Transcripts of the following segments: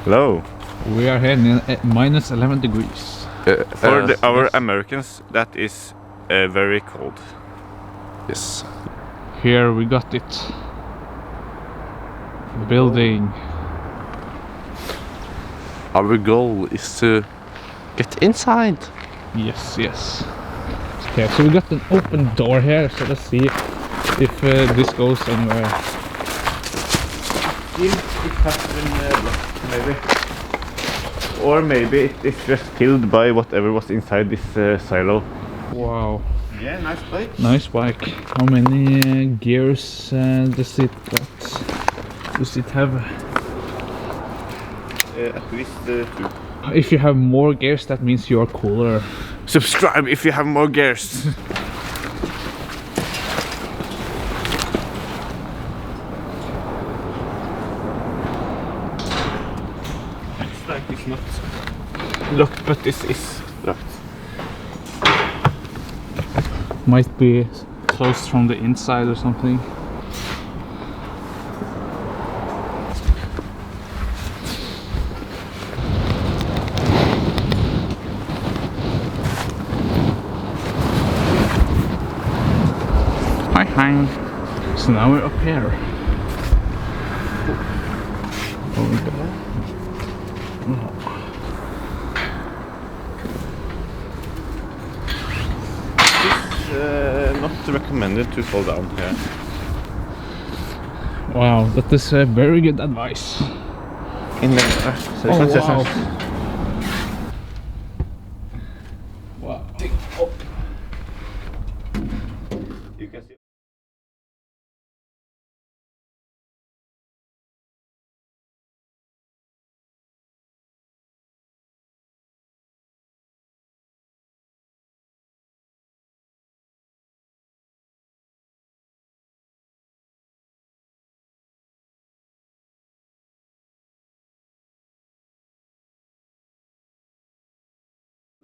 Hello. We are here at minus 11 degrees. For our Americans, that is very cold. Yes. Here we got it. Building. Our goal is to get inside. Yes, yes. Okay, so we got an open door here, so let's see if this goes anywhere. It has been blocked, maybe. Or maybe it's just filled by whatever was inside this silo. Wow. Yeah, nice bike. Nice bike. How many gears does it got? Does it have? At least 2. If you have more gears, that means you're cooler. Subscribe if you have more gears. It's like it's not locked, but this is locked. Might be closed from the inside or something. Hi. So now we're up here. Oh my god. It's not recommended to fall down here. Wow, that is very good advice. In the wow. Wow. You can see.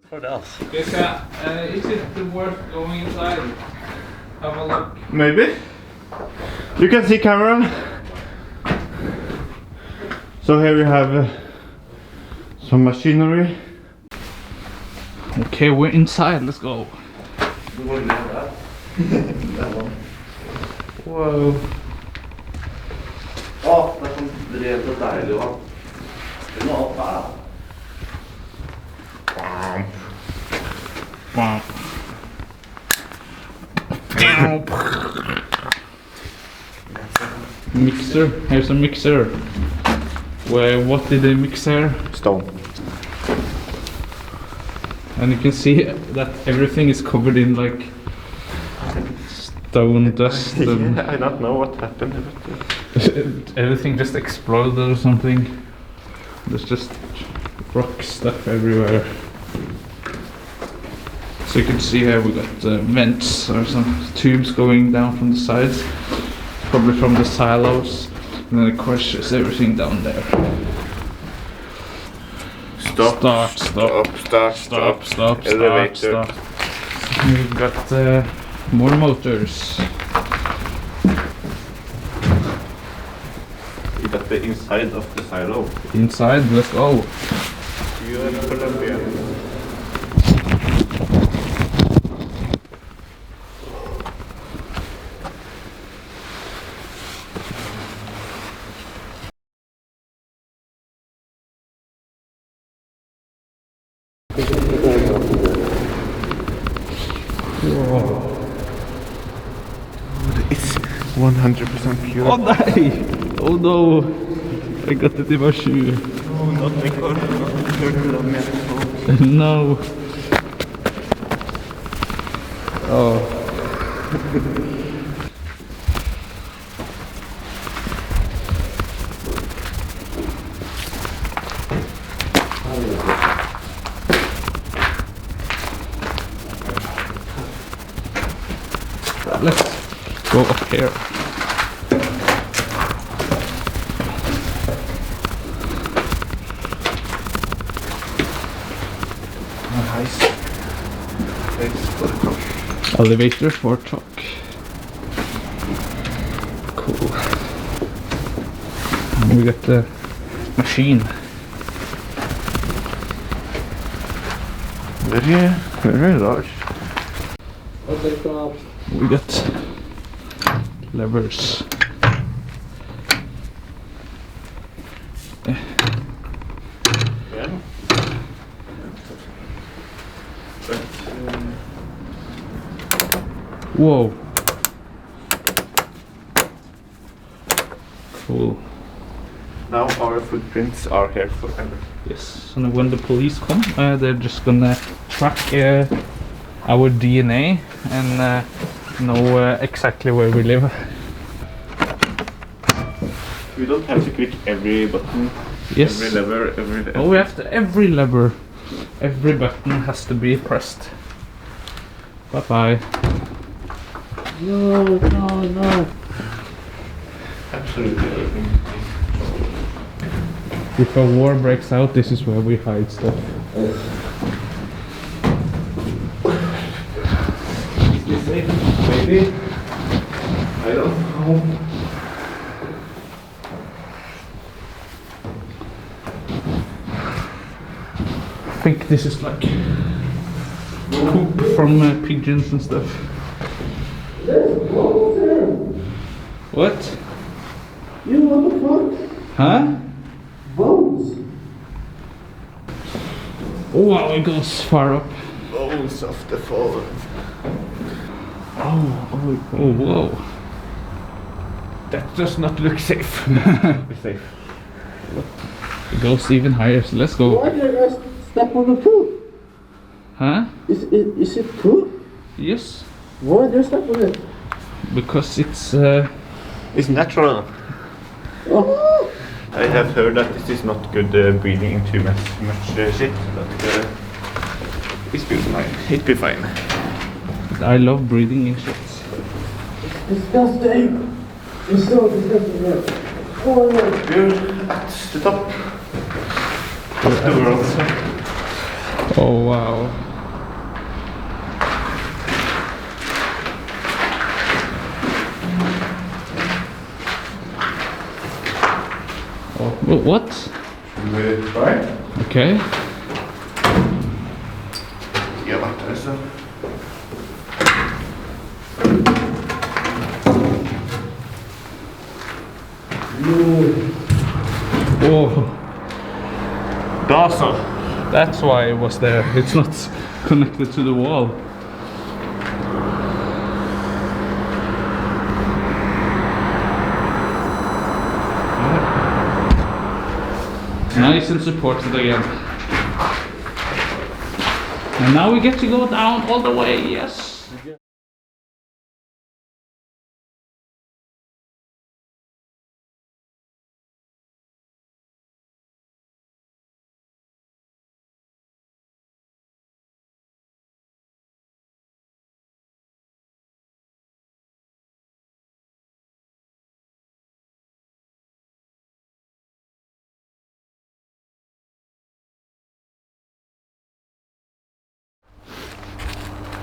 What else? Is it worth going inside? Have a look. Maybe. You can see camera. So here we have some machinery. Okay, we're inside. Let's go. Wow. Å, det er sånn rent og deilig vann. Det er noe annet her, da. Wow. Mixer. Here's a mixer. Well, what did they mix here? Stone. And you can see that everything is covered in like stone dust and Yeah, I don't know what happened. everything just exploded or something. There's just rock stuff everywhere. So you can see here we got vents or some tubes going down from the sides, probably from the silos, and then of course there's everything down there. Stop. Elevator. We've got more motors. You got the inside of the silo. Inside, let's go. You are in Colombia. Whoa. It's 100% pure. Oh no! Oh no! I got it in my shoe. Oh, nothing. No. Oh. Let's go up here. Nice. Elevator for truck. Cool. And we got the machine. Very, very large. We got levers. Yeah. But, Whoa. Cool. now our footprints are here forever. Yes, and when the police come, they're just gonna track our DNA and know exactly where we live. We don't have to click every button, Yes. every lever, every... Oh, we have to, every lever, every button has to be pressed. Bye bye. No, no, no. Absolutely everything. If a war breaks out, this is where we hide stuff. Is this safe? Maybe? I don't know. I think this is like poop from pigeons and stuff. What? You what the fuck? Huh? Bones. Oh wow, it goes far up. Bones of the fallen. Oh whoa. That does not look safe. Be safe. It goes even higher, so let's go. Why did I step on the poop? Huh? Is it poop? Yes. Why did I step on it? Because it's It's natural. Oh. I have heard that this is not good breathing in too much shit, but it's be fine. It'll be fine. I love breathing in shit. Disgusting. It's so disgusting here. Oh no. We're at the top of the world. Oh wow. Oh, what? Should we try? Okay. Ja, vänta så. Oh, Da så. that's why it was there. It's not connected to the wall. Nice and supported again. And now we get to go down all the way, yes.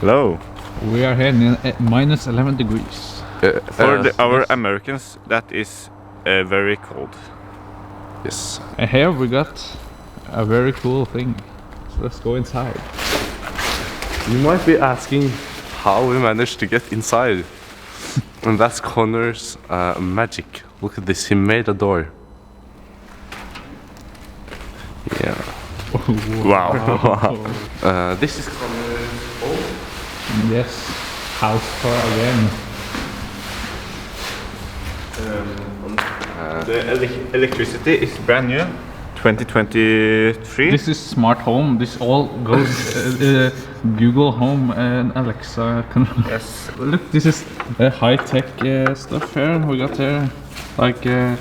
Hello. We are here at minus 11 degrees. For our Americans, that is very cold. Yes. And here we got a very cool thing. So let's go inside. You might be asking how we managed to get inside. And that's Connor's magic. Look at this, he made a door. Yeah. Wow. This is Connor's home. Yes, house for again. The electricity is brand new, 2023. This is smart home. This all goes Google Home and Alexa. Yes. Look, this is high-tech stuff here. We got here, like you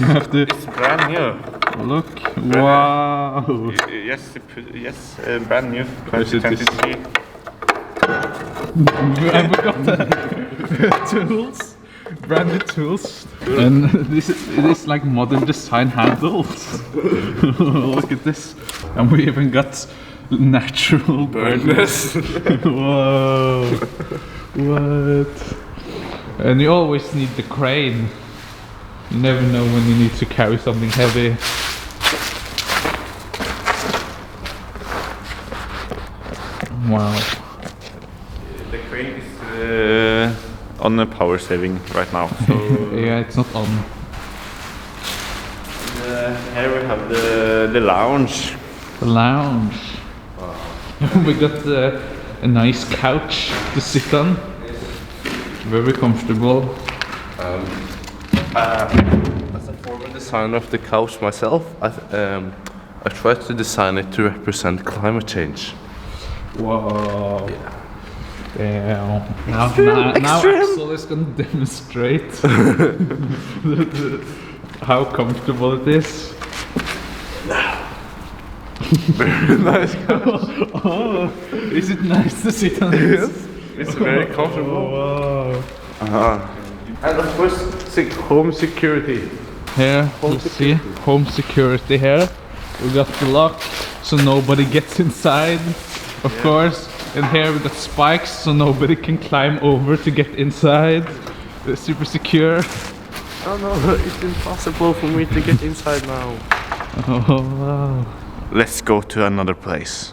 have to It's brand new. look. Wow. Yes, brand new, 2023. And we got the tools, branded tools, and this is like modern design handles. Look at this, and we even got natural burners. Whoa! What? And you always need the crane. You never know when you need to carry something heavy. Wow. The crane is on a power saving right now. So Yeah, it's not on. here we have the lounge. The lounge. We got a nice couch to sit on. Very comfortable. As a former designer of the couch myself, I tried to design it to represent climate change. Whoa. Damn. Now Axel is gonna demonstrate how comfortable it is. Very nice couch. Oh, is it nice to sit on this? It's very comfortable. Wow. And of course, home security. Here, you see, home security here. We got the lock, so nobody gets inside, of course. And here we got spikes, so nobody can climb over to get inside. It's super secure. Oh no, it's impossible for me to get inside now. Oh wow. Let's go to another place.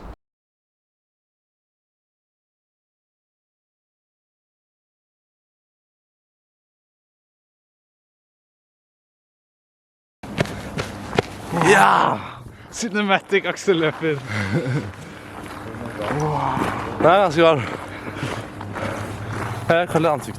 Ja! Cinematic Axel løper. Nei, ganske rar. Jeg kaller det ansikt.